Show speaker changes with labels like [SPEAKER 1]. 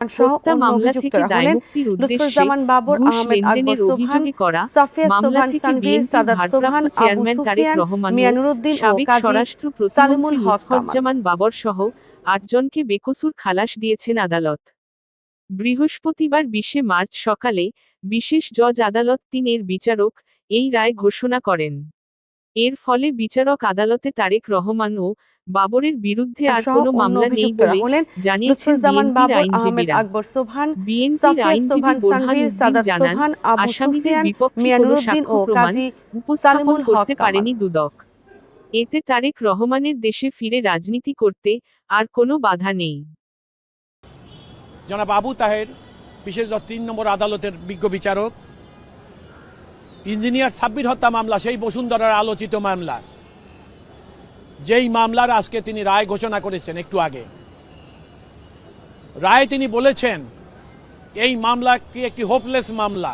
[SPEAKER 1] হত্যা মামলা থেকে দায়মুক্তির উদ্দেশ্যে ঘুষ লেনদেনের অভিযোগে করা মামলা থেকে বিএনপির ভারপ্রাপ্ত চেয়ারম্যান তারেক রহমান ও সাবেক স্বরাষ্ট্র প্রতিমন্ত্রী লুৎফুজ্জামান বাবর সহ ৮ জনকে বেকসুর খালাস দিয়েছেন আদালত। বৃহস্পতিবার ২০ মার্চ সকালে বিশেষ জজ আদালত ৩-এর বিচারক এই রায় ঘোষণা করেন। এর ফলে বিচারক আদালতে তারেক রহমান ও বাবরের বিরুদ্ধে আর কোনো মামলা নেই বলে জানিয়েছেন বিএনপির আইনজীবীরা। বিএনপির আইনজীবী বোরহানউদ্দিন জানান, আসামিদের বিপক্ষে কোনো সাক্ষ্য প্রমাণ উপস্থাপন করতে পারেনি দুদক। এতে তারেক রহমানের দেশে ফিরে রাজনীতি করতে আর কোনো বাধা নেই।
[SPEAKER 2] জনাব আবু তাহের বিশেষ ৩ নম্বর আদালতের বিজ্ঞ বিচারক, ইঞ্জিনিয়ার সাব্বির হত্যা মামলা সেই বসুন্ধরার আলোচিত মামলা, যেই মামলার আজকে তিনি রায় ঘোষণা করেছেন একটু আগে। রায়ে তিনি বলেছেন এই মামলা কি একটি হোপলেস মামলা।